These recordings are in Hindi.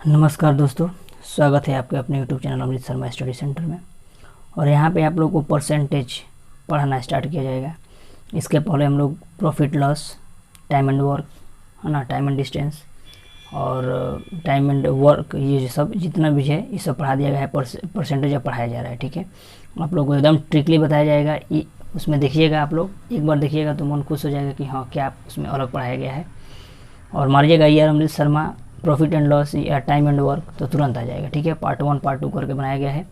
नमस्कार दोस्तों, स्वागत है आपके अपने यूट्यूब चैनल अमृत शर्मा स्टडी सेंटर में। और यहाँ पे आप लोग को परसेंटेज पढ़ाना स्टार्ट किया जाएगा। इसके पहले हम लोग profit loss, time and work, है ना, टाइम एंड डिस्टेंस और टाइम एंड वर्क, ये सब जितना भी है ये सब पढ़ा दिया गया है। परसेंटेज अब पढ़ाया जा रहा है, ठीक है। आप लोग को एकदम ट्रिकली बताया जाएगा। उसमें देखिएगा, आप लोग एक बार देखिएगा तो मन खुश हो जाएगा कि हाँ, क्या उसमें अलग पढ़ाया गया है। और मारिएगा यार अमृत शर्मा प्रॉफिट एंड लॉस या टाइम एंड वर्क तो तुरंत आ जाएगा, ठीक है। पार्ट 1 पार्ट 2 करके बनाया गया है।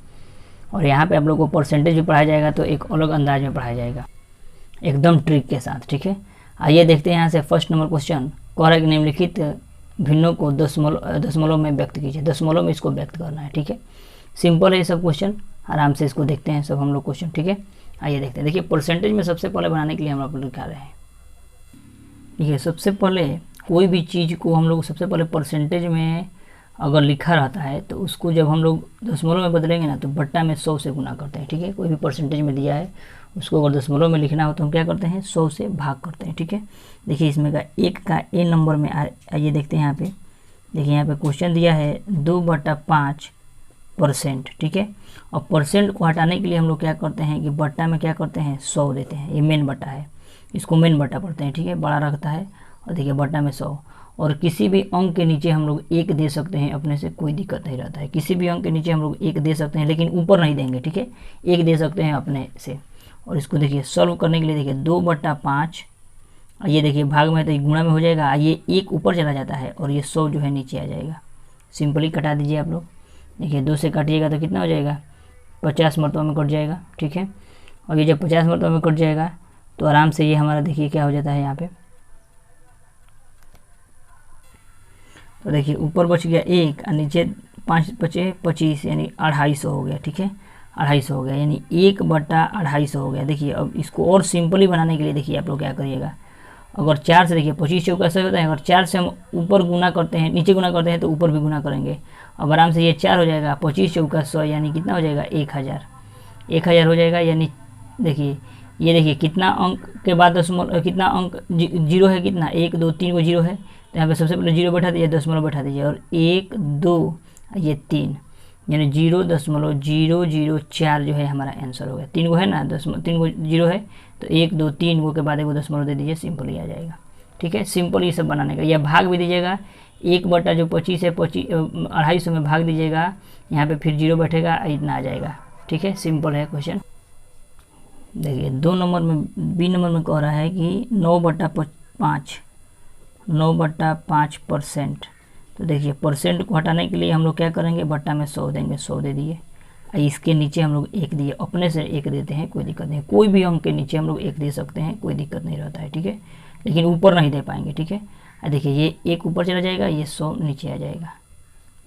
और यहाँ पे आप लोग को परसेंटेज भी पढ़ाया जाएगा तो एक अलग अंदाज में पढ़ाया जाएगा, एकदम ट्रिक के साथ, ठीक है। आइए देखते हैं यहाँ से फर्स्ट नंबर क्वेश्चन। कह रहा है कि निम्नलिखित भिन्नों को दशमलव में व्यक्त कीजिए। दशमलव में इसको व्यक्त करना है, ठीक है। सिंपल है ये सब क्वेश्चन, आराम से इसको देखते हैं सब हम लोग क्वेश्चन, ठीक है। आइए देखते हैं। देखिए परसेंटेज में सबसे पहले बनाने के लिए हम लोग दिखा रहे हैं। देखिए सबसे पहले कोई भी चीज़ को हम लोग सबसे पहले परसेंटेज में अगर लिखा रहता है तो उसको जब हम लोग दशमलव में बदलेंगे ना तो बट्टा में 100 से गुना करते हैं, ठीक है। कोई भी परसेंटेज में दिया है उसको अगर दशमलव में लिखना हो तो हम क्या करते हैं, 100 से भाग करते हैं, ठीक है। देखिए इसमें का एक का ए नंबर में आइए देखते हैं। यहाँ पे देखिए, यहाँ पे क्वेश्चन दिया है 2/5%, ठीक है। और परसेंट को हटाने के लिए हम लोग क्या करते हैं कि बट्टा में क्या करते हैं, 100 देते हैं। ये मेन बट्टा है, इसको मेन बट्टा पढ़ते हैं, ठीक है। बड़ा रखता है और देखिए बट्टा में 100। और किसी भी अंक के नीचे हम लोग 1 दे सकते हैं, अपने से कोई दिक्कत नहीं रहता है। किसी भी अंक के नीचे हम लोग 1 दे सकते हैं, लेकिन ऊपर नहीं देंगे, ठीक है। 1 दे सकते हैं अपने से। और इसको देखिए सॉल्व करने के लिए देखिए 2/5, ये देखिए भाग में तो ये गुणा में हो जाएगा, ये 1 ऊपर चला जाता है और ये 100 जो है नीचे आ जाएगा। सिंपली कटा दीजिए आप लोग। देखिए 2 से काटिएगा तो कितना हो जाएगा, 50 मरतबा में कट जाएगा, ठीक है। और ये जब 50 मरतबा में कट जाएगा तो आराम से ये हमारा देखिए क्या हो जाता है यहाँ पे। तो देखिए ऊपर बच गया 1 और नीचे 5 बचे 25, यानी 250 हो गया, ठीक है। 250 हो गया, यानी 1/250 हो गया। देखिए अब इसको और सिंपली बनाने के लिए देखिए आप लोग क्या करिएगा। अगर 4 से देखिए 25 चौका 100 होता है, अगर 4 से हम ऊपर गुना करते हैं, नीचे गुना करते हैं तो ऊपर भी गुना करेंगे। अब आराम से ये 4 हो जाएगा, 25 चौका 100 यानी कितना हो जाएगा, 1000 हो जाएगा। यानी देखिए ये देखिए कितना अंक के बाद दशमलव, कितना अंक जीरो है, कितना 1 2 3 को जीरो है, तो यहाँ पे सबसे पहले जीरो बैठा दीजिए, दशमलव बैठा दीजिए और 1 2 ये 3, यानी 0.004 जो है हमारा आंसर हो गया। 3 को है ना, 3 को जीरो है तो 1 2 3 को के बाद 1 दशमलव दे दीजिए, सिंपल ही आ जाएगा, ठीक है। सिंपल ये सब बनाने का, या भाग भी दीजिएगा 1/25 है, 250 में भाग दीजिएगा, यहाँ पे फिर जीरो बैठेगा, इतना आ जाएगा, ठीक है। सिंपल है क्वेश्चन। देखिए 2 नंबर में, बी नंबर में कह रहा है कि 9/5%। तो देखिए परसेंट को हटाने के लिए हम लोग क्या करेंगे, बट्टा में 100 देंगे, 100 दे दिए। इसके नीचे हम लोग 1 दिए, अपने से 1 देते हैं, कोई दिक्कत नहीं। कोई भी अंक के नीचे हम लोग 1 दे सकते हैं, कोई दिक्कत नहीं रहता है, ठीक है। लेकिन ऊपर नहीं दे पाएंगे, ठीक है। देखिए ये 1 ऊपर चला जाएगा, ये 100 नीचे आ जाएगा,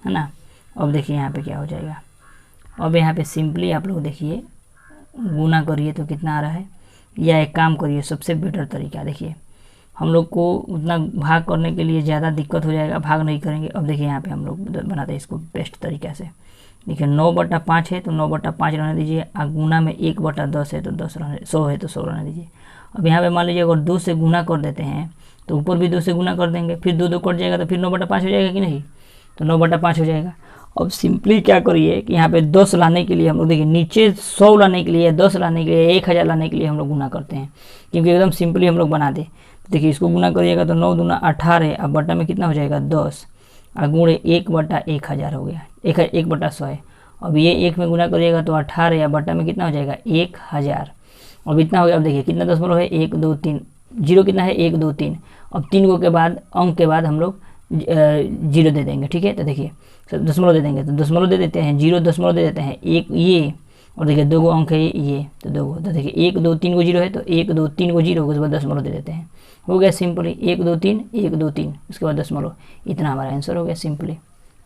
है ना। अब देखिए यहाँ पे क्या हो जाएगा। अब यहाँ पे सिंपली आप लोग देखिए गुना करिए तो कितना आ रहा है, या एक काम करिए, सबसे बेटर तरीका देखिए, हम लोग को उतना भाग करने के लिए ज़्यादा दिक्कत हो जाएगा, भाग नहीं करेंगे। अब देखिए यहाँ पे हम लोग बनाते हैं इसको बेस्ट तरीक़ा से। देखिए 9/5 है तो 9/5 रहने दीजिए, और गुना में 1/10 है तो 10 रहने, 100 है तो 100 रहने दीजिए। अब यहाँ पे मान लीजिए अगर 2 से गुना कर देते हैं तो ऊपर भी 2 से गुना कर देंगे, फिर 2 कट जाएगा तो फिर 9/5 हो जाएगा कि नहीं, तो 9/5 हो जाएगा। अब सिंपली क्या करिए कि यहाँ पे 10 लाने के लिए हम लोग देखिए, नीचे 100 लाने के लिए, 10 लाने के लिए, 1000 लाने के लिए हम लोग गुना करते हैं, क्योंकि एकदम सिंपली हम लोग बना दे। देखिए इसको गुना करिएगा तो 9 दूना 18, अब बट्टा में कितना हो जाएगा, 10, और गुणे 1/1000 हो गया, 1/100 है। अब ये 1 में गुना करिएगा तो 18, या बट्टा में कितना हो जाएगा, 1000। अब इतना हो गया। अब देखिए कितना दशमलव है, 1 2 3, जीरो कितना है, 1 2 3। अब 3 को के बाद अंक के बाद हम लोग जीरो दे देंगे, ठीक है। तो देखिए दशमलव दे देंगे तो दशमलव दे देते हैं, 0 दशमलव दे देते हैं, 1 ये, और देखिए 2 अंक है ये तो 2, तो देखिए 1 2 3 को जीरो है तो 1 2 3 को जीरो, उसके बाद दशमलव दे देते हैं, हो गया सिंपली 1 2 3 1 2 3, उसके बाद दशमलव, इतना हमारा आंसर हो गया सिंपली,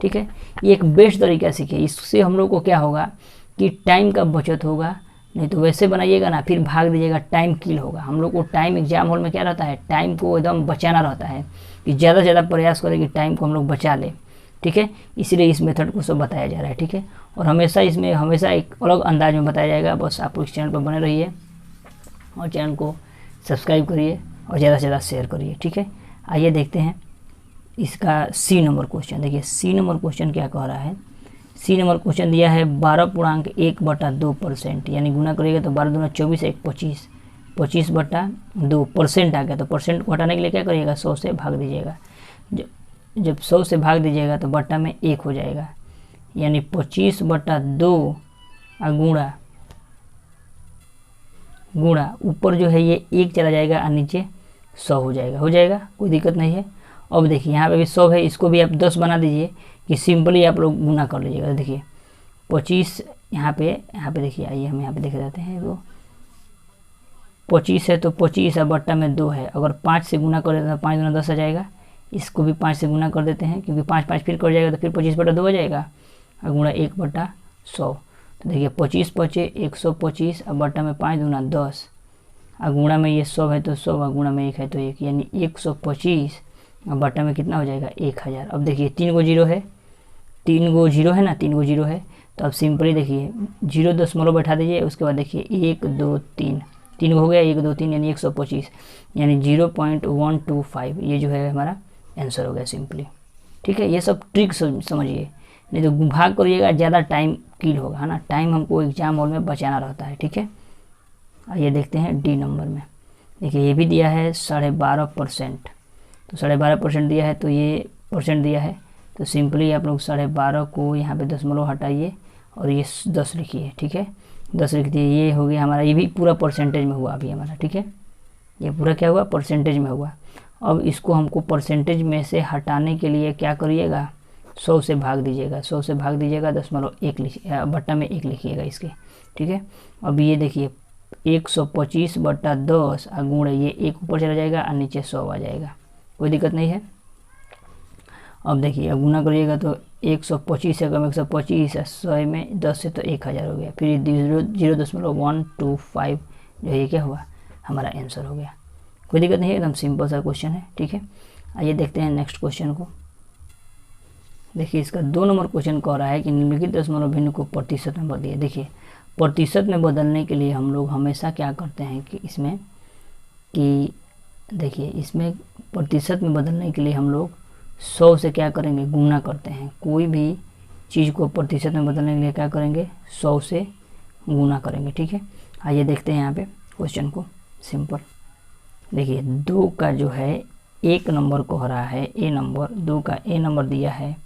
ठीक है। ये एक बेस्ट तरीका सीखिए, इससे हम लोग को क्या होगा कि टाइम का बचत होगा। नहीं तो वैसे बनाइएगा ना, फिर भाग दीजिएगा, टाइम किल होगा। हम लोग को टाइम एग्जाम हॉल में क्या रहता है, टाइम को एकदम बचाना रहता है, कि ज़्यादा से ज़्यादा प्रयास करें कि टाइम को हम लोग बचा लें, ठीक है। इसलिए इस मेथड को सब बताया जा रहा है, ठीक है। और हमेशा इसमें हमेशा एक अलग अंदाज में बताया जाएगा। बस आप इस चैनल पर बने रहिए और चैनल को सब्सक्राइब करिए और ज़्यादा से ज़्यादा शेयर करिए, ठीक है। आइए देखते हैं इसका सी नंबर क्वेश्चन देखिए, सी नंबर क्वेश्चन क्या कह रहा है। सी नंबर क्वेश्चन दिया है 12.1/2%, यानी गुना करिएगा तो 12 दूना 24, 1 25, 25/2% आ गया। तो परसेंट को हटाने के लिए क्या करिएगा, 100 से भाग दीजिएगा। जब 100 से भाग दीजिएगा तो बट्टा में 1 हो जाएगा, यानी 25/2 गुणा ऊपर जो है ये 1 चला जाएगा और नीचे 100 हो जाएगा, कोई दिक्कत नहीं है। अब देखिए यहाँ पे भी 100 है, इसको भी आप 10 बना दीजिए कि सिंपली आप लोग गुना कर लीजिएगा। देखिए 25 यहाँ पे देखिए, आइए हम यहाँ पे देख जाते हैं। वो 25 है तो 25 और बट्टा में 2 है, अगर 5 से गुना कर देते हैं तो 5 दूना 10 आ जाएगा। इसको भी 5 से गुना कर देते हैं, क्योंकि 5 5 फिर कर जाएगा तो फिर 25/2 हो जाएगा और गुणा 1/100। तो देखिए 25 पचे 125 और बट्टा में 5 दूना 10 और गुणा में ये 100 है तो 100 और गुणा में 1 है तो 1, यानी 125 और बट्टा में कितना हो जाएगा 1000। अब देखिए 3 गो जीरो है, 3 गो जीरो है ना, 3 गो जीरो है। तो अब सिंपली देखिए 0 दशमलव बैठा दीजिए, उसके बाद देखिए 1 2 3, 3 गो हो गया, 1 2 3 यानी 125, यानी 0.125 ये जो है हमारा आंसर हो गया सिंपली। ठीक है, ये सब ट्रिक समझिए, नहीं तो भाग करिएगा ज़्यादा टाइम किल होगा, है ना। टाइम हमको एग्जाम हॉल में बचाना रहता है। ठीक है, आइए देखते हैं डी नंबर में। देखिए ये भी दिया है 12.5%, तो 12.5% दिया है, तो ये परसेंट दिया है, तो सिंपली आप लोग 12.5 को यहाँ पे दशमलव हटाइए और ये 10 लिखिए। ठीक है, 10 लिख दिए, ये हो गया हमारा, ये भी पूरा परसेंटेज में हुआ अभी हमारा। ठीक है, ये पूरा क्या हुआ, परसेंटेज में हुआ। अब इसको हमको परसेंटेज में से हटाने के लिए क्या करिएगा, 100 से भाग दीजिएगा, 100 से भाग दीजिएगा, 0.1 लिखिए, बट्टा में 1 लिखिएगा इसके। ठीक है, अब ये देखिए 125/10 और गुण ये 1 ऊपर चला जाएगा और नीचे 100 आ जाएगा, कोई दिक्कत नहीं है। अब देखिए अब गुना करिएगा तो 125 से कम 125 और 100 में 10 से तो 1000 हो गया, फिर 0.125 जो है ये क्या हुआ, हमारा आंसर हो गया। कोई दिक्कत नहीं है, एकदम सिंपल सा क्वेश्चन है। ठीक है, आइए देखते हैं नेक्स्ट क्वेश्चन को। देखिए इसका 2 नंबर क्वेश्चन कह रहा है कि निम्नलिखित दशमलव भिन्न को प्रतिशत में बदलिए। देखिए प्रतिशत में बदलने के लिए हम लोग हमेशा क्या करते हैं कि इसमें देखिए इसमें प्रतिशत में बदलने के लिए हम लोग 100 से क्या करेंगे, गुना करते हैं। कोई भी चीज़ को प्रतिशत में बदलने के लिए क्या करेंगे, 100 से गुना करेंगे। ठीक है, आइए देखते हैं यहाँ पे क्वेश्चन को, सिंपल। देखिए 2 का जो है 1 नंबर कह रहा है, ए नंबर 2 का ए नंबर दिया है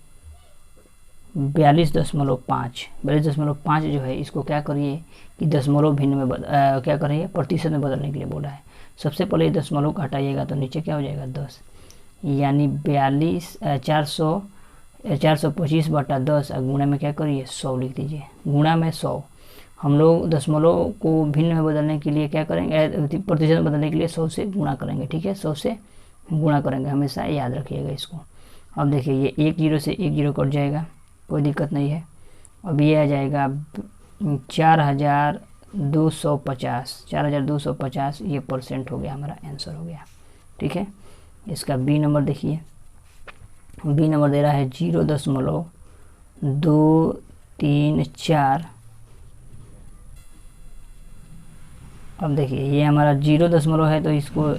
42.5। 42.5 जो है इसको क्या करिए कि दशमलव भिन्न में क्या करिए, प्रतिशत में बदलने के लिए बोला है। सबसे पहले दशमलव का हटाइएगा तो नीचे क्या हो जाएगा 10, यानी 425/10 और गुणा में क्या करिए 100 लिख दीजिए। गुणा में 100, हम लोग दशमलव को भिन्न में बदलने के लिए क्या करेंगे, प्रतिशत में बदलने के लिए 100 से गुणा करेंगे। ठीक है, 100 से गुणा करेंगे, हमेशा याद रखिएगा इसको। अब देखिए ये 1 0 से 1 0 कट जाएगा, कोई दिक्कत नहीं है। अब ये आ जाएगा 4250, ये परसेंट हो गया, हमारा आंसर हो गया। ठीक है, इसका बी नंबर देखिए, बी नंबर दे रहा है 0.234। अब देखिए ये हमारा 0 है तो इसको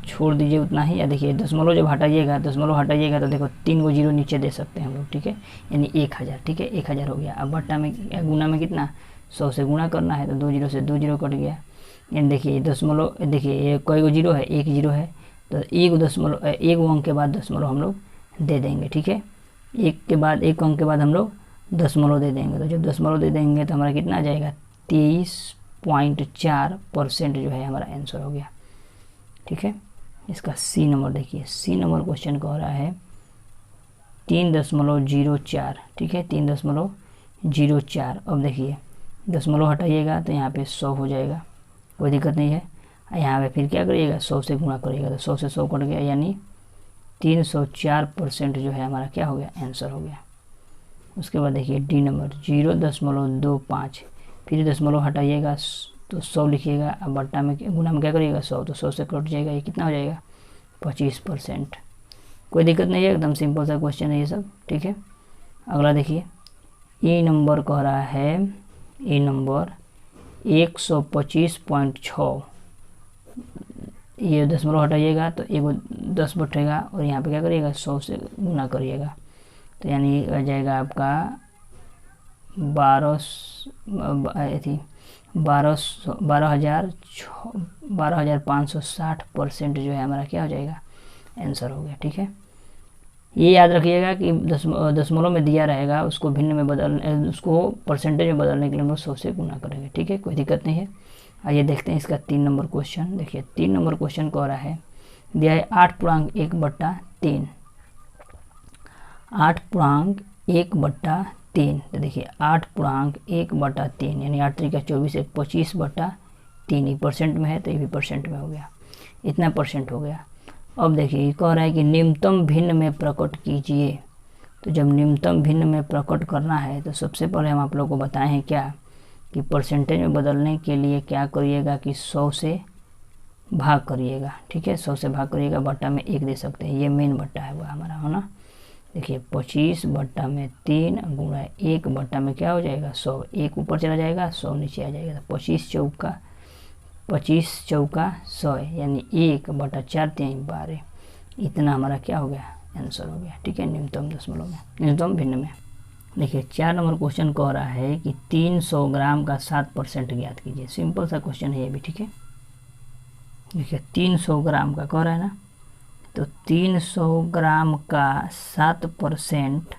छोड़ दीजिए उतना ही। या देखिए दशमलव जब हटाइएगा, तो देखो 3 गो जीरो नीचे दे सकते हैं हम लोग। ठीक है, यानी 1000। ठीक है, 1000 हो गया। अब बट्टा में गुना में कितना, 100 से गुना करना है, तो 2 0 से 2 0 कट गया। यानी देखिए दशमलव, देखिए ये कोई गो जीरो है, 1 0 है, तो 1 अंक के बाद दशमलव हम लोग दे देंगे। ठीक है, 1 अंक के बाद हम लोग दशमलव दे देंगे। तो जब दशमलव दे देंगे तो हमारा कितना आ जाएगा, 23.4% जो है हमारा आंसर हो गया। ठीक है, इसका सी नंबर देखिए, सी नंबर क्वेश्चन कह रहा है 3.04। ठीक है, 3.04। अब देखिए दशमलव हटाइएगा तो यहाँ पे 100 हो जाएगा, कोई दिक्कत नहीं है। यहाँ पे फिर क्या करिएगा, 100 से गुणा करिएगा, तो 100 से 100 कट गया, यानी 304% जो है हमारा क्या हो गया, आंसर हो गया। उसके बाद देखिए डी नंबर 0.25, फिर दशमलव हटाइएगा तो 100 लिखिएगा। अब बट्टा में गुना में क्या करिएगा 100, तो 100 से कट जाएगा, ये कितना हो जाएगा 25%। कोई दिक्कत नहीं है, एकदम सिंपल सा क्वेश्चन है ये सब। ठीक है, अगला देखिए ई नंबर कह रहा है, ई नंबर 125.6 ये दशमलव हटाइएगा तो एगो 10 बटेगा और यहाँ पे क्या करिएगा 100 से गुना करिएगा, तो यानी आ जाएगा आपका 12,560% जो है हमारा क्या हो जाएगा, आंसर हो गया। ठीक है, ये याद रखिएगा कि दशमलव में दिया रहेगा, उसको भिन्न में उसको परसेंटेज में बदलने के लिए हम लोग 100 से गुना करेंगे। ठीक है, कोई दिक्कत नहीं है। आइए देखते हैं इसका 3 नंबर क्वेश्चन। देखिए 3 नंबर क्वेश्चन कह रहा है, दिया है 8.1/3, 8.1/3। तो देखिए 8.1/3 यानी 8 3 24, 1 25/3, ये परसेंट में है तो ये भी परसेंट में हो गया, इतना परसेंट हो गया। अब देखिए ये कह रहा है कि निम्नतम भिन्न में प्रकट कीजिए। तो जब निम्नतम भिन्न में प्रकट करना है तो सबसे पहले हम आप लोग को बताए हैं क्या कि परसेंटेज में बदलने के लिए क्या करिएगा कि 100 से भाग करिएगा। ठीक है, 100 से भाग करिएगा, बट्टा में 1 दे सकते हैं, ये मेन बट्टा है वो हमारा, है ना। देखिए 25/3 गुणा 1 बट्टा में क्या हो जाएगा 100, 1 ऊपर चला जाएगा 100 नीचे आ जाएगा, तो 25 चौका 100 यानी 1/4 12, इतना हमारा क्या हो गया, आंसर हो गया। ठीक है, न्यूनतम दशमलव में, न्यूनतम भिन्न में। देखिए 4 नंबर क्वेश्चन कह रहा है कि 300 ग्राम का 7% ज्ञात कीजिए। सिंपल सा क्वेश्चन है ये भी। ठीक है, देखिए 300 ग्राम का कह रहा है ना, तो 300 ग्राम का 7%,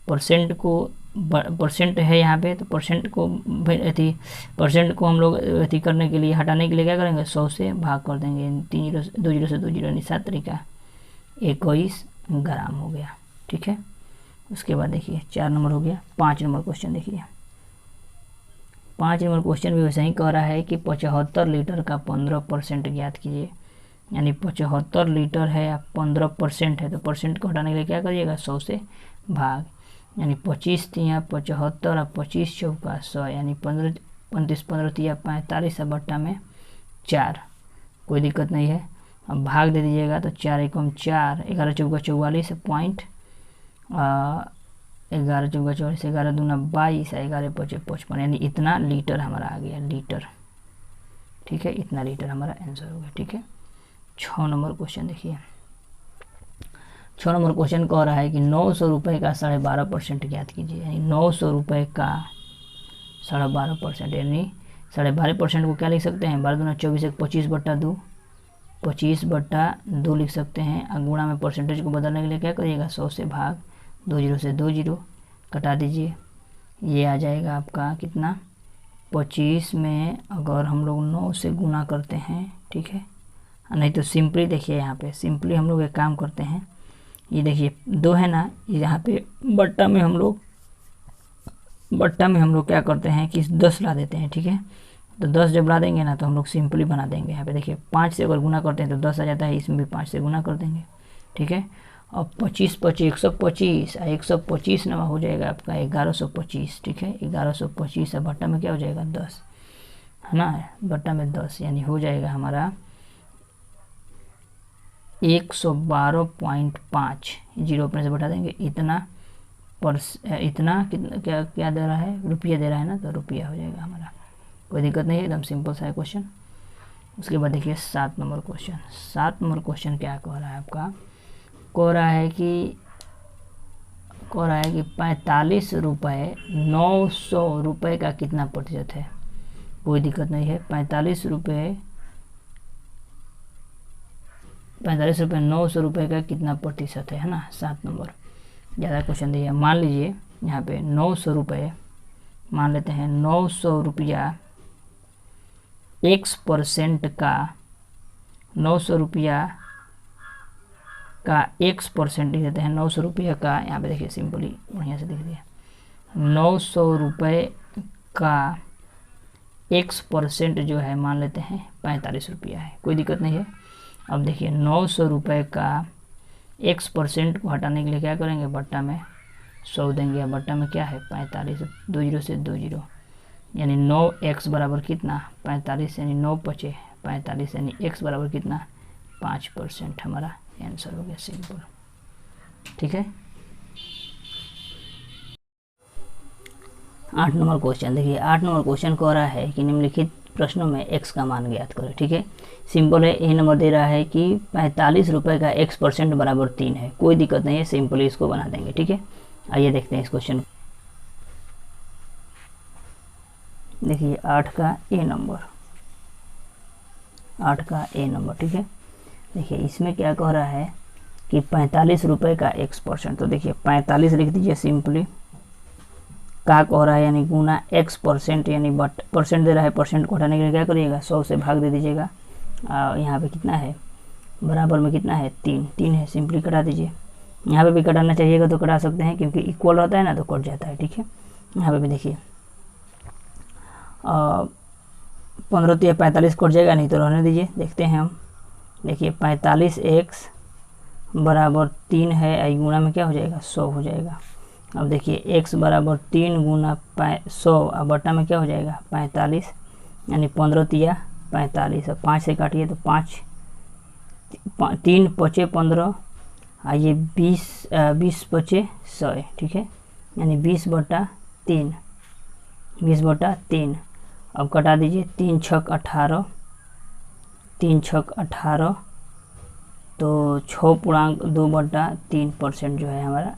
परसेंट है यहाँ पे, तो परसेंट को हम लोग करने के लिए, हटाने के लिए क्या करेंगे 100 से भाग कर देंगे, 3 0 2 0 से 2 0 यानी 7 तरीका 21 ग्राम हो गया। ठीक है, उसके बाद देखिए 4 नंबर हो गया। 5 नंबर क्वेश्चन देखिए, 5 नंबर क्वेश्चन भी वैसे ही कह रहा है कि 75 लीटर का 15% ज्ञात कीजिए। यानी 75 लीटर है या 15% है, तो परसेंट को हटाने के लिए क्या करिएगा 100 से भाग, यानी 25 तिया 75 और 25 चौका 100 यानी 35 15 तिया 45 बट्टा में 4, कोई दिक्कत नहीं है। अब भाग दे दीजिएगा तो 4 एकम 4, 11 चौका 44 पॉइंट, 11 चौका 44, 11 दूना 22, 11 5 55 यानी इतना लीटर हमारा आ गया, लीटर। ठीक है, इतना लीटर हमारा आंसर हो गया। ठीक है, 6 नंबर क्वेश्चन देखिए, 6 नंबर क्वेश्चन कह रहा है कि 900 रुपये का 12.5% ज्ञात कीजिए। यानी 900 रुपये का 12.5%, यानी 12.5% को क्या लिख सकते हैं, 12 दूना 24, 25/2, 25/2 लिख सकते हैं। अगुणा में परसेंटेज को बदलने के लिए क्या करिएगा 100 से भाग, 2 0 से 2 0 कटा दीजिए, ये आ जाएगा आपका कितना 25 में अगर हम लोग 9 से गुना करते हैं। ठीक है, नहीं तो सिंपली देखिए यहाँ पे सिंपली हम लोग एक काम करते हैं, ये देखिए 2 है ना, यहाँ पे बट्टा में हम लोग क्या करते हैं कि 10 ला देते हैं। ठीक है, तो 10 जब ला देंगे ना तो हम लोग सिंपली बना देंगे। यहाँ पे देखिए 5 से अगर गुना करते हैं तो 10 आ जाता है, इसमें भी 5 से गुना कर देंगे। ठीक है, अब 25 25 125 125 नवा हो जाएगा आपका 1125। ठीक है, 1125 बट्टा में क्या हो जाएगा 10, है ना, बट्टा में 10 यानी हो जाएगा हमारा 112.5, 0 अपने से बढ़ा देंगे, इतना कितना क्या दे रहा है, रुपया दे रहा है ना, तो रुपया हो जाएगा हमारा, कोई दिक्कत नहीं है, एकदम सिंपल सा है क्वेश्चन। उसके बाद देखिए 7 नंबर क्वेश्चन। 7 नंबर क्वेश्चन क्या कह रहा है आपका, कह रहा है कि 45 रुपये 900 रुपये का कितना प्रतिशत है। कोई दिक्कत नहीं है, 45 रुपये 900 रुपये का कितना प्रतिशत है ना। 7 नंबर ज़्यादा क्वेश्चन दिया, मान लीजिए यहाँ पे 900 रुपये, मान लेते हैं 900 रुपया x% का, 900 रुपया का x% लिख देते हैं, 900 रुपया का, यहाँ पे देखिए सिंपली बढ़िया से लिख दिया, 900 रुपये का x% जो है मान लेते हैं 45 रुपया है, कोई दिक्कत नहीं है। अब देखिए 900 रुपये का x% को हटाने के लिए क्या करेंगे, बट्टा में 100 देंगे, या बट्टा में क्या है 45, 2 0 से 2 0 यानी 9x बराबर कितना 45, यानी 9 5 45 यानी x बराबर कितना 5% हमारा आंसर हो गया, सिंपल। ठीक है, 8 नंबर क्वेश्चन देखिए, 8 नंबर क्वेश्चन कह रहा है कि निम्नलिखित प्रश्नों में x का मान ज्ञात करें। ठीक है, सिंपल है। ए नंबर दे रहा है कि 45 रुपये का x% बराबर 3 है। कोई दिक्कत नहीं है, सिंपली इसको बना देंगे। ठीक है, आइए देखते हैं इस क्वेश्चन। देखिए 8 का ए नंबर, 8 का ए नंबर। ठीक है, देखिए इसमें क्या कह रहा है कि 45 रुपये का x%। तो देखिए 45 लिख दीजिए सिंपली, का कह रहा है यानी गुना x%, यानी बट परसेंट दे रहा है, परसेंट को हटाने के लिए क्या करिएगा, 100 से भाग दे दीजिएगा। यहाँ पे कितना है, बराबर में कितना है, 3 है, सिंपली कटा दीजिए। यहाँ पे भी कटाना चाहिएगा तो कटा सकते हैं, क्योंकि इक्वल रहता है ना तो कट जाता है। ठीक है, यहाँ पे भी देखिए 15 तो 45 कट जाएगा, नहीं तो रहने दीजिए। देखते हैं हम, देखिए 45x बराबर 3 है, आई गुना में क्या हो जाएगा, 100 हो जाएगा। अब देखिए x बराबर 3 गुना 100, अब बटा में क्या हो जाएगा, 45, यानी 15 तिया 45। अब 5 से काटिए तो 5, 3 पचे 15, आइए 20 पचे 100। ठीक है, यानी 20/3, 20/3। अब कटा दीजिए, 3 छक 18, 3 छक 18, तो 6.2/3% जो है हमारा,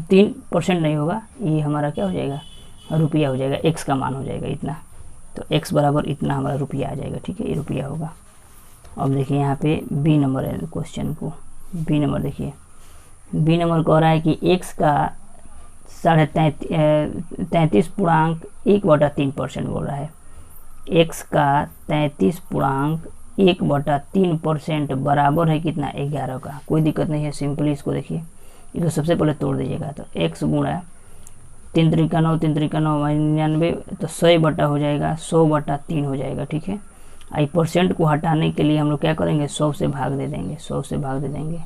3% नहीं होगा, ये हमारा क्या हो जाएगा, रुपया हो जाएगा, x का मान हो जाएगा इतना। तो x बराबर इतना हमारा रुपया आ जाएगा। ठीक है, ये रुपया होगा। अब देखिए यहाँ पे बी नंबर है क्वेश्चन को, बी नंबर देखिए, बी नंबर कह रहा है कि x का 33.1/3% बोल रहा है। x का 33.1/3% बराबर है कितना, 11 का। कोई दिक्कत नहीं है, सिंपली इसको देखिए, इसको सबसे पहले तोड़ दीजिएगा। तो x गुणा 3 त्रिका 9, 3 त्रिका 9 99, तो 100 हो जाएगा, 100/3 हो जाएगा। ठीक है, आई परसेंट को हटाने के लिए हम लोग क्या करेंगे, 100 से भाग दे देंगे, 100 से भाग दे देंगे,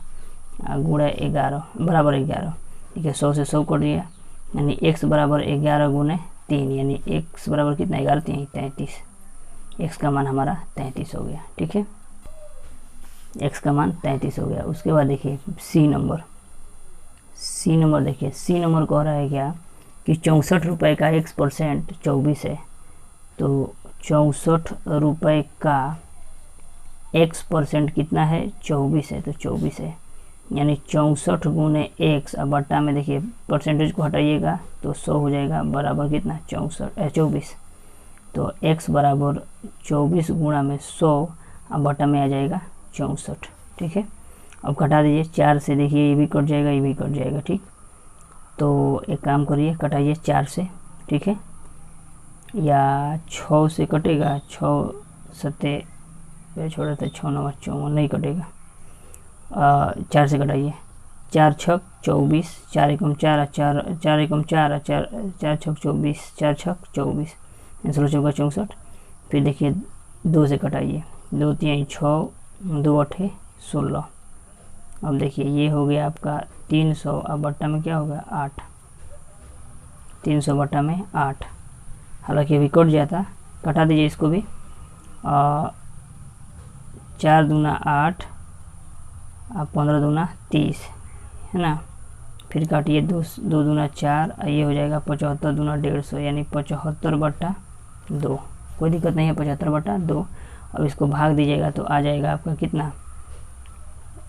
गुणा 11 बराबर 11। ठीक है, 100 से 100 कट दिया, यानी x बराबर 11 गुने 3, यानी x बराबर कितना, 11 3 33। x का मान हमारा 33 हो गया। ठीक है, x का मान 33 हो गया। उसके बाद देखिए सी नंबर, सी नंबर देखिए, सी नंबर कह रहा है क्या कि 64 रुपये का x% 24 है। तो 64 रुपये का x% कितना है, 24 है, तो 24 है, यानी 64 गुने x। अब बट्टा में देखिए परसेंटेज को हटाइएगा तो 100 हो जाएगा, बराबर कितना, 24। तो x बराबर 24 गुणा में 100, अब बट्टा में आ जाएगा 64। ठीक है, अब घटा दीजिए, 4 से देखिए ये भी कट जाएगा, ये भी कट जाएगा। ठीक, तो एक काम करिए, कटाइए 4 से। ठीक है, या 6 से कटेगा, 6 सत्ते छोड़ा था, 6 9 54, नहीं कटेगा। 4 से कटाइए, 4 छक 24, 4 एकम 4, 4 एकम 4, 4 छक 24, 4 छक 24, 16 चौका 64। फिर देखिए 2 से कटाइए, 2 3 6, 2 8 16। अब देखिए ये हो गया आपका 300, अब बट्टा में क्या होगा, 8, 300 बट्टा में 8। हालांकि अभी कट जाता, कटा दीजिए इसको भी। 4 दूना 8, 15 दूना 30, है ना। फिर काटिए, 2 दूना 4, ये हो जाएगा 75 दूना 150, यानी 75/2। कोई दिक्कत नहीं है, 75/2। अब इसको भाग दीजिएगा तो आ जाएगा आपका कितना,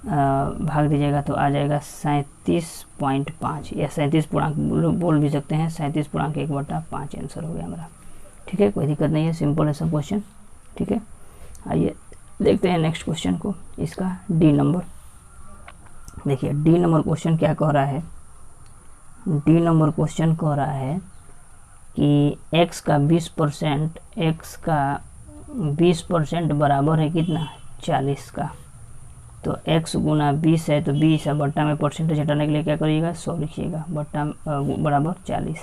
भाग दीजिएगा तो आ जाएगा 37.5, या 37 पूर्णांक बोल भी सकते हैं, 37.1/5 आंसर हो गया हमारा। ठीक है, कोई दिक्कत नहीं है, सिंपल है सब क्वेश्चन। ठीक है, आइए देखते हैं नेक्स्ट क्वेश्चन को, इसका डी नंबर। देखिए डी नंबर क्वेश्चन क्या कह रहा है, डी नंबर क्वेश्चन कह रहा है कि x का 20% बराबर है कितना, 40 का। तो x गुना 20 है, तो 20 है, बट्टा में परसेंटेज हटाने के लिए क्या करिएगा, 100 लिखिएगा, बट्टा बराबर 40,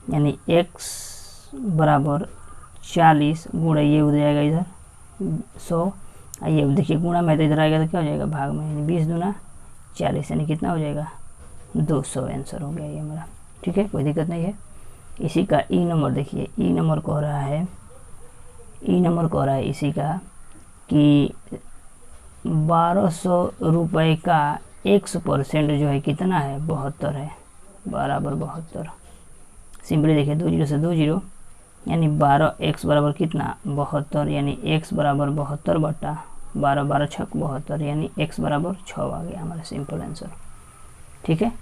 यानी x बराबर 40 गुणा ये हो जाएगा इधर 100, आइए अब देखिए गुणा में तो इधर आएगा तो क्या हो जाएगा, भाग में, यानी 20 दूना 40, यानी कितना हो जाएगा, 200 आंसर हो गया ये हमारा। ठीक है, कोई दिक्कत नहीं है। इसी का ई नंबर देखिए, ई नंबर कह रहा है, ई नंबर कह रहा है इसी का कि 1200 रुपये का x% जो है कितना है, 72 है, बराबर 72। सिंपली देखिए 2 0 से 2 0, यानी 12 x बराबर कितना 72, यानी x बराबर 72 बटा 12, 12 छक 72, यानी x बराबर 6 आ गया हमारा सिंपल आंसर। ठीक है,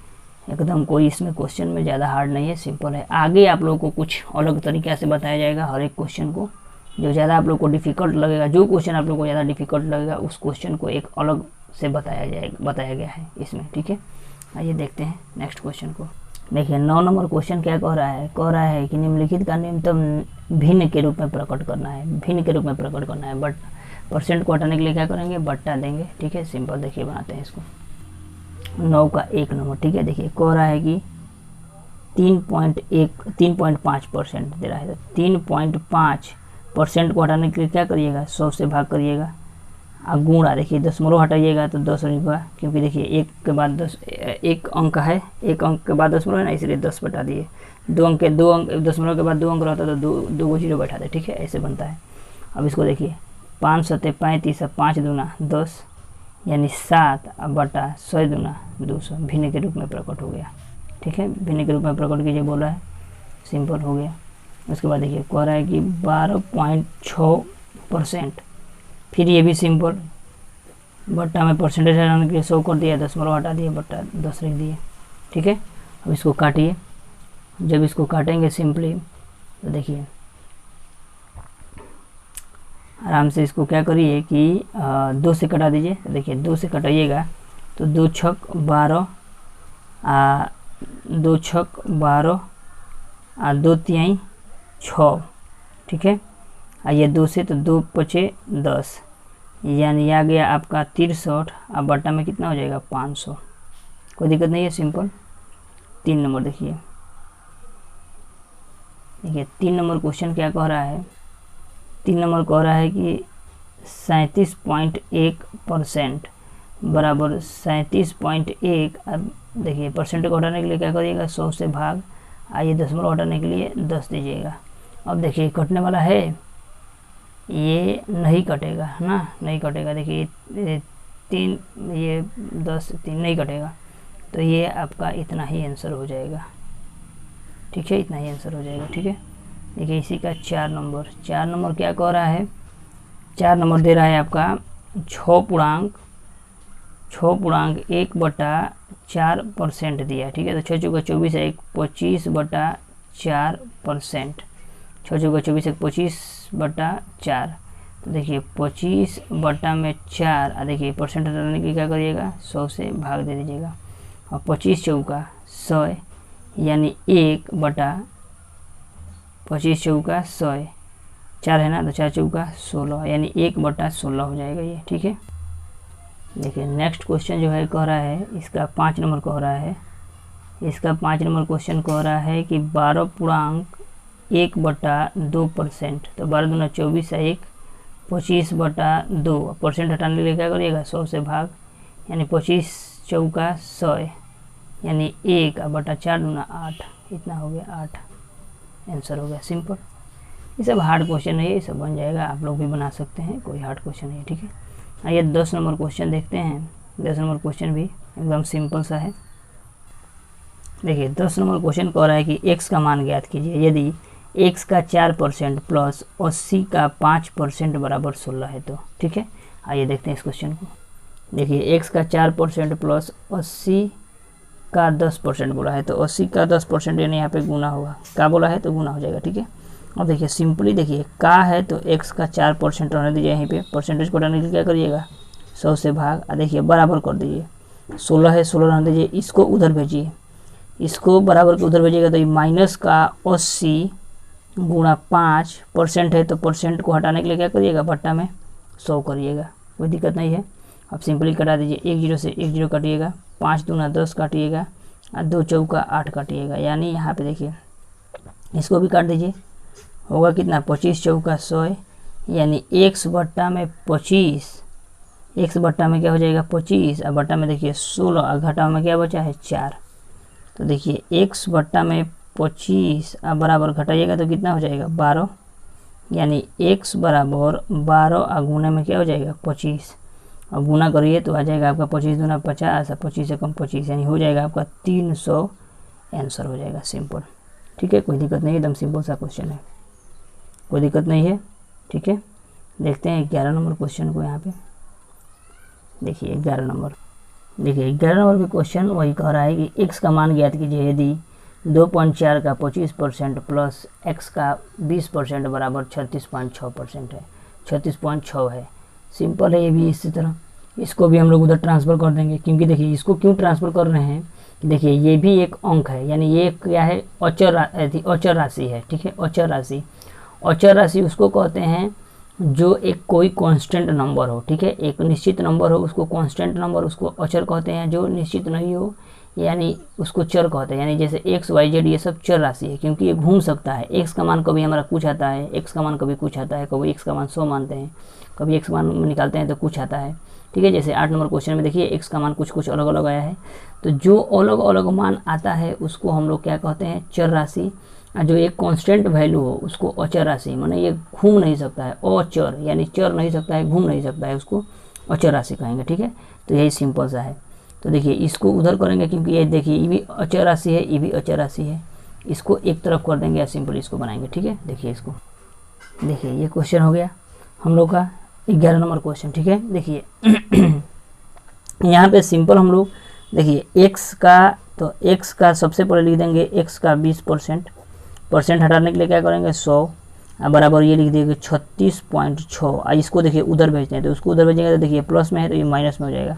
एकदम कोई इसमें क्वेश्चन में ज़्यादा हार्ड नहीं है, सिंपल है। आगे आप लोगों को कुछ अलग तरीक़े से बताया जाएगा हर एक क्वेश्चन को, जो ज़्यादा आप लोग को डिफ़िकल्ट लगेगा, जो क्वेश्चन आप लोग को ज़्यादा डिफ़िकल्ट लगेगा उस क्वेश्चन को एक अलग से बताया गया है इसमें। ठीक है, आइए देखते हैं नेक्स्ट क्वेश्चन को। देखिए 9 नंबर क्वेश्चन क्या कह रहा है कि निम्नलिखित का न्यूनतम भिन्न के रूप में प्रकट करना है, भिन्न के रूप में प्रकट करना है, बट परसेंट को हटाने के लिए क्या करेंगे, बट्टा देंगे। ठीक है, सिंपल देखिए बनाते हैं इसको। 9 का 1 नंबर, ठीक है, देखिए कह रहा है कि 3.5% दे रहा है, तो 3.5% को हटाने के लिए क्या करिएगा, 100 से भाग करिएगा और गुणा, देखिए दशमलव हटाइएगा तो 10 होगा, क्योंकि देखिए एक के बाद 10 एक अंक है, एक अंक के बाद दशमलव है ना, इसलिए 10 बटा दिए। दो अंक दशमलव के बाद 2 अंक रहता है तो दो जीरो बैठा दे। ठीक है, ऐसे बनता है। अब इसको देखिए 5 सत्ते 35, 5 दूना 10, यानी 7 बटा 100 दूना 200, भिन्न के रूप में प्रकट हो गया। ठीक है, भिन्न के रूप में प्रकट कीजिए बोला है, सिंपल हो गया। उसके बाद देखिए कह रहा है कि 12.6%, फिर ये भी सिंपल, बट्टा में परसेंटेज हटाने के लिए 100 कर दिया, दशमलव हटा दिए, बट्टा 10 लिख दिए। ठीक है, अब इसको काटिए। जब इसको काटेंगे सिंपली तो देखिए आराम से इसको क्या करिए कि 2 से कटा दीजिए। तो देखिए 2 से कटाइएगा तो 2 छक 12, 2 छक 12 और 2 तिहाई 6। ठीक है, ये 2 से तो 2 पचे 10, यानी आ गया आपका 63, अब बट्टा में कितना हो जाएगा 500। कोई दिक्कत नहीं है, सिंपल। 3 नंबर देखिए 3 नंबर क्वेश्चन क्या कह रहा है, 3 नंबर कह रहा है कि 37.1% बराबर 37.1। अब देखिए परसेंट को हटाने के लिए क्या करिएगा, 100 से भाग, आइए दशमलव हटाने के लिए 10 दीजिएगा। अब देखिए कटने वाला है, ये नहीं कटेगा है ना, नहीं कटेगा। देखिए 3, ये 10 3 नहीं कटेगा, तो ये आपका इतना ही आंसर हो जाएगा। ठीक है, इतना ही आंसर हो जाएगा। ठीक है, देखिए इसी का 4 नंबर क्या कह रहा है, 4 नंबर दे रहा है आपका 6.1 बटा 4% दिया। ठीक है, तो 6 चौका 24 है, 25 बटा 4%, 6 चौका 24 है, 25 बटा 4। तो देखिए 25 बटा में 4, और देखिए परसेंट हटाने के क्या करिएगा, 100 से भाग दे दीजिएगा, और 25 चौका 100, यानी 1 बटा 25 चौका 100, 4 है ना, तो 4 चौका 16, यानी 1 बटा 16 हो जाएगा ये। ठीक है, देखिए नेक्स्ट क्वेश्चन जो है कह रहा है, इसका 5 नंबर कह रहा है, इसका 5 नंबर क्वेश्चन कह रहा है कि 12.1 बटा 2%, तो 12 दूना 24 है, 1 25 बटा 2, परसेंट हटाने के लिए क्या करिएगा, 100 से भाग, यानी 25 चौका 100, यानी 1 बटा 4 दूना 8, इतना हो गया 8, आंसर हो गया। सिंपल, ये सब हार्ड क्वेश्चन है, ये सब बन जाएगा, आप लोग भी बना सकते हैं, कोई हार्ड क्वेश्चन नहीं है। ठीक है, आइए 10 नंबर क्वेश्चन देखते हैं। 10 नंबर क्वेश्चन भी एकदम सिंपल सा है। देखिए 10 नंबर क्वेश्चन कह रहा है कि x का मान ज्ञात कीजिए यदि x का 4% प्लस 80 का 5% बराबर 16 है तो। ठीक है, आइए देखते हैं इस क्वेश्चन को। देखिए x का 4% प्लस 80 का 10% बोला है, तो 80 का 10% यानी यहाँ पे गुना होगा, का बोला है तो गुना हो जाएगा। ठीक है, और देखिए सिंपली देखिए का है तो x का 4% रहने दीजिए, यहीं पे परसेंटेज को हटाने के लिए क्या करिएगा, 100 से भाग, और देखिए बराबर कर दीजिए, 16 है 16 रहने दीजिए, इसको उधर भेजिए, इसको बराबर के उधर भेजिएगा तो ये माइनस का 80 गुणा 5% है, तो परसेंट को हटाने के लिए क्या करिएगा, बट्टा में 100 करिएगा, कोई दिक्कत नहीं है। अब सिंपली कटा दीजिए, 1 0 से 1 0 काटिएगा, 5 दूना 10 काटिएगा, और 2 चौका 8 काटिएगा, यानी यहाँ पे देखिए इसको भी काट दीजिए, होगा कितना 25 चौका 100, यानी x बट्टा में 25, x बट्टा में क्या हो जाएगा 25, और बट्टा में देखिए 16, और घटा में क्या बचा है 4। तो देखिए x बट्टा में 25 और बराबर घटाइएगा तो कितना हो जाएगा 12, यानी x बराबर 12 और गुना में क्या हो जाएगा 25, और गुना करिए तो आ जाएगा आपका 25 दूना 50, और 25 से कम 25, यानी हो जाएगा आपका 300 आंसर हो जाएगा। सिंपल, ठीक है, कोई दिक्कत नहीं, एकदम सिंपल सा क्वेश्चन है। कोई दिक्कत नहीं है, ठीक है। देखते हैं 11 नंबर क्वेश्चन को। यहाँ पे देखिए 11 नंबर, देखिए 11 नंबर पे क्वेश्चन वही कह रहा है कि x का मान ज्ञात कीजिए यदि 2.4 का 25% प्लस x का 20% बराबर 36.6% है, 36.6 है। सिंपल है ये भी। इसी तरह इसको भी हम लोग उधर ट्रांसफ़र कर देंगे, क्योंकि देखिए इसको क्यों ट्रांसफ़र कर रहे हैं, देखिए ये भी एक अंक है, यानी ये क्या है, अचर राशि है, ठीक है। अचर राशि, अचर राशि उसको कहते हैं जो एक कोई कांस्टेंट नंबर हो, ठीक है। एक निश्चित नंबर हो उसको कांस्टेंट नंबर, उसको अचर कहते हैं। जो निश्चित नहीं हो यानी उसको चर कहते हैं। यानी जैसे x y z ये सब चर राशि है, क्योंकि ये घूम सकता है। x का मान कभी हमारा कुछ आता है, x का मान कभी कुछ आता है, कभी x का मान 100 मानते हैं, कभी x मान निकालते हैं तो कुछ आता है, ठीक है। जैसे 8 नंबर क्वेश्चन में देखिए x का मान कुछ कुछ अलग अलग आया है। तो जो अलग अलग मान आता है उसको हम लोग क्या कहते हैं, चर राशि। जो एक कांस्टेंट वैल्यू हो उसको अचर राशि, माने ये घूम नहीं सकता है, अचर यानी चर नहीं सकता है, घूम नहीं सकता है, उसको अचर राशि कहेंगे, ठीक है। तो यही सिंपल सा है। तो देखिए इसको उधर करेंगे, क्योंकि ये देखिए ये भी अचर राशि है, ये भी अचर राशि है। इसको एक तरफ कर देंगे या सिंपल इसको बनाएंगे, ठीक है। देखिए इसको, देखिए ये क्वेश्चन हो गया हम लोग का 11 नंबर क्वेश्चन, ठीक है। देखिए यहाँ पे सिंपल हम लोग देखिए x का, तो x का सबसे पहले लिख देंगे x का 20%, परसेंट हटाने के लिए क्या करेंगे 100, बराबर ये लिख देंगे 36.6। इसको देखिए उधर भेजते हैं, तो उसको उधर भेजेंगे तो देखिए प्लस में है तो ये माइनस में हो जाएगा।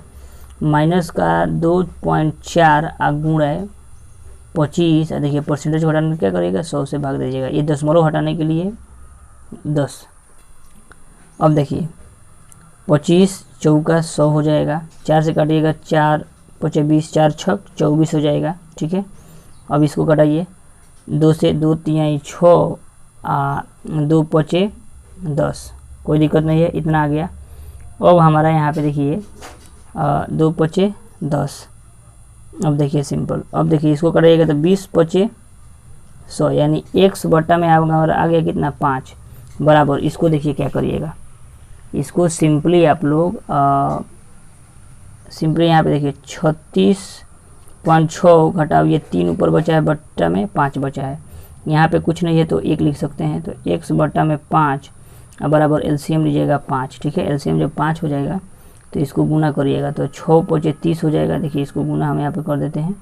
माइनस का 2.4 गुण है 25, देखिए परसेंटेज हटाने में क्या करिएगा 100 से भाग दीजिएगा, ये दशमलव हटाने के लिए 10। अब देखिए 25 चौका 100 हो जाएगा, 4 से काटिएगा 4 5 20, 4 6 24 हो जाएगा, ठीक है। अब इसको कटाइए, 2 से 2 3 6, 2 5 10, कोई दिक्कत नहीं है, इतना आ गया। अब हमारा यहाँ पे देखिए 2 5 10। अब देखिए सिंपल, अब देखिए इसको कटाइएगा तो 20 5 100, यानी x बट्टा में हमारा आ गया कितना 5, बराबर इसको देखिए क्या करिएगा, इसको सिंपली आप लोग सिंपली यहाँ पे देखिए 36.6 घटाओ ये 3 ऊपर बचा है, बट्टा में 5 बचा है, यहाँ पे कुछ नहीं है तो 1 लिख सकते हैं। तो x बट्टा में 5 बराबर एलसीएम लीजिएगा 5, ठीक है। एलसीएम जब 5 हो जाएगा तो इसको गुना करिएगा तो 6 5 30 हो जाएगा। देखिए इसको गुना हम यहाँ पे कर देते हैं,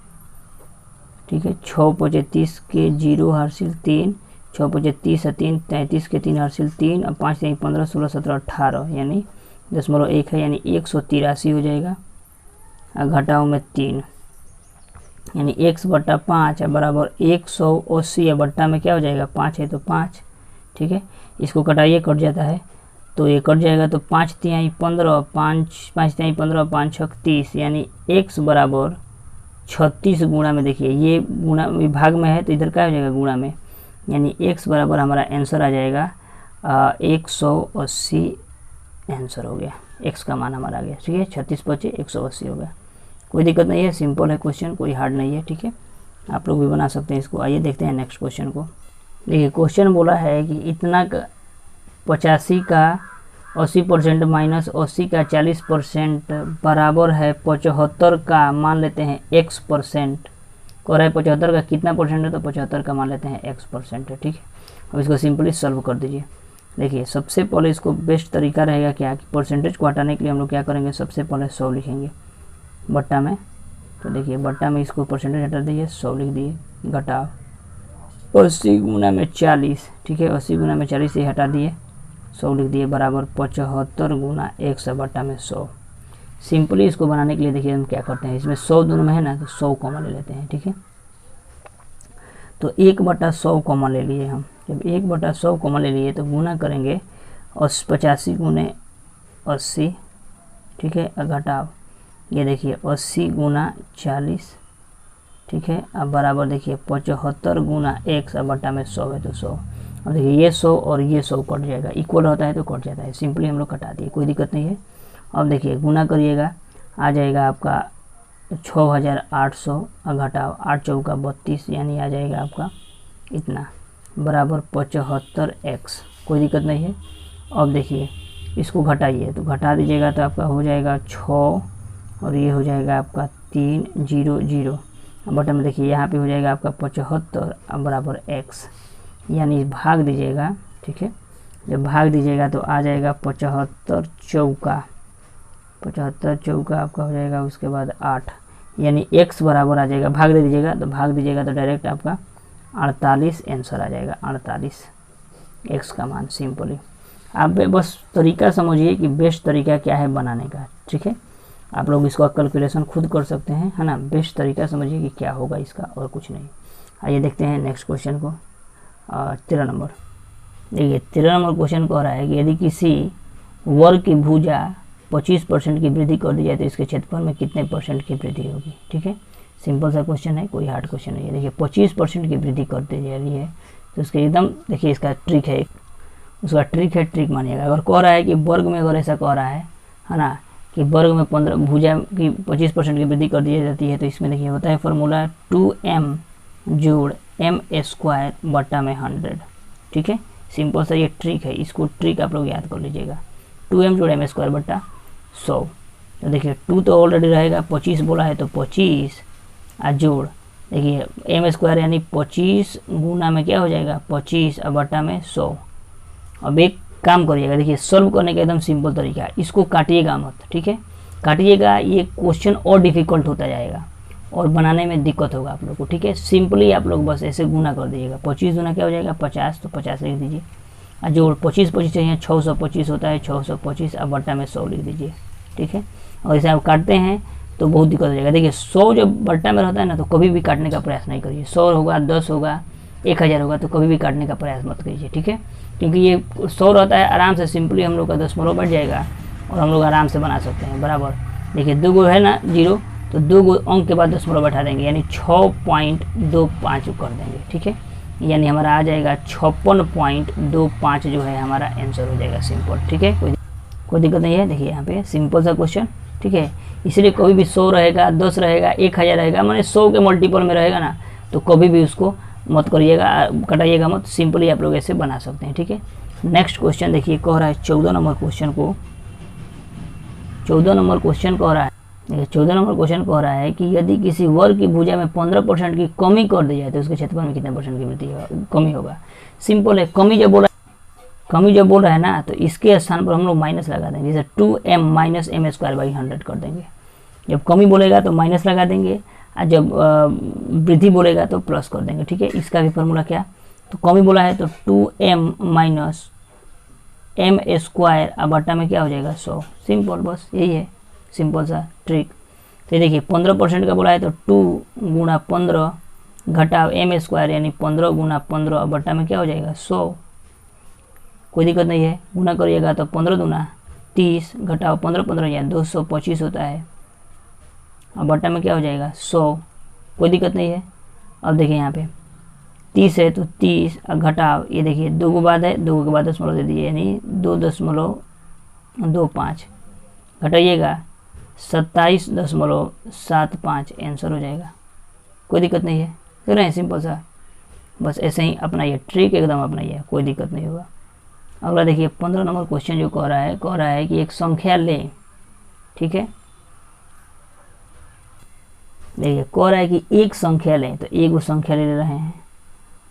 ठीक है। 6 5 30 के 0 हासिल 3, 6 5 30 3 33 के 3 हासिल 3, और 5 3 15 16 17 18, यानी 0.1 है, यानी 183 हो जाएगा। घटाओ में 3, यानी x बट्टा 5 है बराबर 180 है, बट्टा में क्या हो जाएगा 5 है तो 5, ठीक है। इसको कटाइए, कट जाता है तो ये कट जाएगा, तो 5 3 15, 5 3 15 5 6 30, यानी x बराबर 36 गुणा में, देखिए ये गुणा विभाग में है तो इधर क्या हो जाएगा गुणा में, यानी x बराबर हमारा आंसर आ जाएगा 180 आंसर हो गया, x का मान हमारा आ गया, ठीक है। 36 5 180 हो गया, कोई दिक्कत नहीं है, सिंपल है क्वेश्चन, कोई हार्ड नहीं है, ठीक है। आप लोग भी बना सकते हैं इसको। आइए देखते हैं नेक्स्ट क्वेश्चन को। देखिए क्वेश्चन बोला है कि इतना 85 का 80% माइनस 80 का 40% बराबर है 75 का, मान लेते हैं x%। कह रहा है 75 का कितना परसेंट है, तो 75 का मान लेते हैं x%, है, ठीक है। अब इसको सिंपली सॉल्व कर दीजिए। देखिए सबसे पहले इसको बेस्ट तरीका रहेगा क्या कि परसेंटेज को हटाने के लिए हम लोग क्या करेंगे, सबसे पहले 100 लिखेंगे बट्टा में। तो देखिए बट्टा में इसको परसेंटेज हटा दीजिए, 100 लिख दिए, घटाओ 80 गुना में 40, ठीक है। 80 गुना में 40 से हटा दिए, 100 लिख दिए, बराबर 75 गुना 100 बट्टा में 100। सिंपली इसको बनाने के लिए देखिए हम क्या करते हैं, इसमें 100 दोनों में है ना, तो 100 कॉमन ले लेते हैं, ठीक है। तो 1/100 कॉमन ले लिए हम, जब 1/100 कॉमन ले लिए तो गुना करेंगे 85 गुने 80, ठीक है। घटाओ ये देखिए 80 गुना 40, ठीक है। अब बराबर देखिए 75 गुना 100 बट्टा में 100 है तो 100। अब देखिए ये 100 और ये 100 कट जाएगा, इक्वल होता है तो कट जाता है, सिंपली हम लोग कटा दिए, कोई दिक्कत नहीं है। अब देखिए गुना करिएगा, आ जाएगा आपका 6800, घटाओ 8 चौका 32, यानी आ जाएगा आपका इतना, बराबर 75x, कोई दिक्कत नहीं है। अब देखिए इसको घटाइए, तो घटा दीजिएगा तो आपका हो जाएगा 6 और ये हो जाएगा आपका 3 0 0, बटन में देखिए यहाँ पे हो जाएगा आपका 75 बराबर x, यानी भाग दीजिएगा ठीक है। जब भाग दीजिएगा तो आ जाएगा 75 चौका, 75 चौका आपका हो जाएगा, उसके बाद 8, यानी x बराबर आ जाएगा, भाग दे दीजिएगा तो डायरेक्ट आपका 48 आंसर आ जाएगा, 48 x का मान। सिंपली आप बस तरीका समझिए कि बेस्ट तरीका क्या है बनाने का, ठीक है। आप लोग इसको कैलकुलेशन खुद कर सकते हैं, है ना। बेस्ट तरीका समझिए कि क्या होगा इसका, और कुछ नहीं। आइए देखते हैं नेक्स्ट क्वेश्चन को। 13 नंबर देखिए, 13 नंबर क्वेश्चन कह रहा है कि यदि किसी वर्ग की भुजा 25% की वृद्धि कर दी जाए तो इसके क्षेत्रफल में कितने % की वृद्धि होगी, ठीक है। सिंपल सा क्वेश्चन है, कोई हार्ड क्वेश्चन नहीं है। देखिए 25% की वृद्धि कर दी जा रही है तो उसके एकदम देखिए इसका ट्रिक है, उसका ट्रिक है, ट्रिक मानिएगा। अगर कह रहा है कि वर्ग में, अगर ऐसा कह रहा है ना, कि वर्ग में 15 भुजा की 25% की वृद्धि कर दी जाती है तो इसमें देखिए होता है फॉर्मूला 2m जोड़ m² बटा में 100, ठीक है। सिंपल सा ये ट्रिक है, इसको ट्रिक आप लोग याद कर लीजिएगा। 2m जोड़ m² बटा 100, तो देखिए 2 तो ऑलरेडी रहेगा, 25 बोला है तो 25 जोड़ देखिए m² यानी 25 गुना में क्या हो जाएगा 25 और बटा में 100। अब एक काम करिएगा, देखिए सॉल्व करने का एकदम सिंपल तरीका है, इसको काटिएगा मत, ठीक है। काटिएगा, ये क्वेश्चन और डिफिकल्ट होता जाएगा और बनाने में दिक्कत होगा आप लोग को, ठीक है। सिंपली आप लोग बस ऐसे गुना कर दीजिएगा, 25 गुना क्या हो जाएगा 50, तो 50 लिख दीजिए और जोड़ 25 चाहिए 625 होता है, 625 और बटा में 100 लिख दीजिए, ठीक है। और इसे आप काटते हैं तो बहुत दिक्कत हो जाएगा। देखिए 100 जब बट्टा में रहता है ना तो कभी भी काटने का प्रयास नहीं करिए। 100 होगा, 10 होगा, 1000 होगा तो कभी भी काटने का प्रयास मत कीजिए, ठीक है। क्योंकि ये 100 रहता है, आराम से सिंपली हम लोग का दशमलव बढ़ जाएगा और हम लोग आराम से बना सकते हैं बराबर। देखिए 2 गो है ना 0, तो 2 गो अंक के बाद दशमलव बैठा देंगे, यानी 6.25 कर देंगे, ठीक है। यानी हमारा आ जाएगा 56.25 जो है हमारा आंसर हो जाएगा, सिंपल, ठीक है। कोई दिक्कत नहीं है। देखिए यहाँ पे सिंपल सा क्वेश्चन, ठीक है। इसलिए कभी भी 100 रहेगा, 10 रहेगा, 1000 रहेगा, मैंने 100 के मल्टीपल में रहेगा ना तो कभी भी उसको मत करिएगा, कटाइएगा मत, सिंपली आप लोग ऐसे बना सकते हैं, ठीक है। नेक्स्ट क्वेश्चन देखिए कह रहा है 14 नंबर क्वेश्चन को, 14 नंबर क्वेश्चन कह रहा है, देखिए 14 नंबर क्वेश्चन कह रहा है कि यदि किसी वर्ग की भुजा में 15% की कमी कर दी जाए तो उसके क्षेत्रफल में कितने % की वृद्धि होगा, कमी होगा। सिंपल है, कमी जब बोल रहा है ना तो इसके स्थान पर हम लोग माइनस लगा देंगे, जैसे 2m माइनस m²/100 कर देंगे। जब कमी बोलेगा तो माइनस लगा देंगे और जब वृद्धि बोलेगा तो प्लस कर देंगे, ठीक है। इसका भी फॉर्मूला क्या, तो कमी बोला है तो 2m माइनस m² और बटा में क्या हो जाएगा 100, सिंपल, बस यही है सिंपल सा ट्रिक। तो देखिए 15% का बोला है तो 2 गुना 15 घटाव m² यानी 15 गुना 15 और बटा में क्या हो जाएगा 100। कोई दिक्कत नहीं है, गुना करिएगा तो 15 दूना 30 घटाओ 15 या 225 होता है और बटा में क्या हो जाएगा 100। कोई दिक्कत नहीं है। अब देखिए यहाँ पे 30 है तो 30 और घटाओ, ये देखिए 2 के बाद है, 2 के बाद दशमलव दे दीजिए यानी 2.25 घटाइएगा 27.75 आंसर हो जाएगा। कोई दिक्कत नहीं है, देख रहे हैं सिंपल सा, बस ऐसे ही अपनाइए, ट्रिक एकदम अपनाइए, कोई दिक्कत नहीं होगा। अगला देखिए 15 नंबर क्वेश्चन जो कह रहा है कि एक संख्या लें, ठीक है। देखिए कह रहा है कि एक संख्या लें, तो एक वो संख्या ले रहे हैं,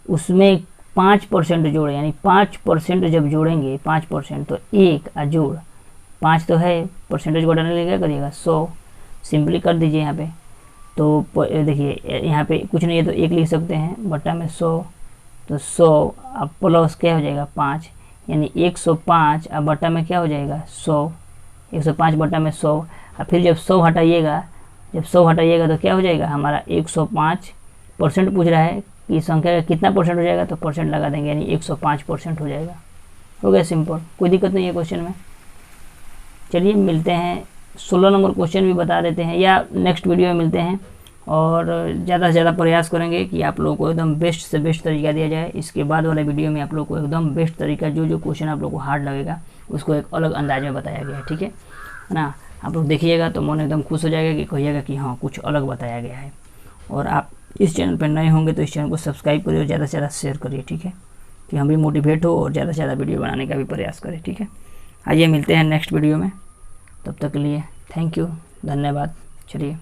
उसमें 5% जोड़े, यानी 5% जब जोड़ेंगे 5% तो 1 और जोड़ 5 तो है, परसेंटेज को डालने क्या करिएगा 100, सिंपली कर दीजिए यहाँ पे। तो देखिए यहाँ पे कुछ नहीं है तो 1 लिख सकते हैं, बटा में 100, तो 100 अब प्लस क्या हो जाएगा 5 यानी 105 और बटा में क्या हो जाएगा 100, 105 बटा में 100 और फिर जब 100 हटाइएगा, तो क्या हो जाएगा हमारा 105% पूछ रहा है कि संख्या का कितना % हो जाएगा, तो % लगा देंगे यानी 105% हो जाएगा। हो गया सिंपल, कोई दिक्कत नहीं है क्वेश्चन में। चलिए मिलते हैं 16 नंबर क्वेश्चन भी बता देते हैं या नेक्स्ट वीडियो में मिलते हैं, और ज़्यादा से ज़्यादा प्रयास करेंगे कि आप लोगों को एकदम बेस्ट से बेस्ट तरीका दिया जाए। इसके बाद वाले वीडियो में आप लोग को एकदम बेस्ट तरीका, जो क्वेश्चन आप लोग को हार्ड लगेगा उसको एक अलग अंदाज में बताया गया है, ठीक है ना। आप लोग देखिएगा तो मन एकदम खुश हो जाएगा कि कहिएगा कि हाँ कुछ अलग बताया गया है। और आप इस चैनल पर नए होंगे तो इस चैनल को सब्सक्राइब करिए और ज़्यादा से ज़्यादा शेयर करिए, ठीक है, कि हम भी मोटिवेट हो और ज़्यादा से ज़्यादा वीडियो बनाने का भी प्रयास करें, ठीक है। आइए मिलते हैं नेक्स्ट वीडियो में, तब तक के लिए थैंक यू, धन्यवाद। चलिए।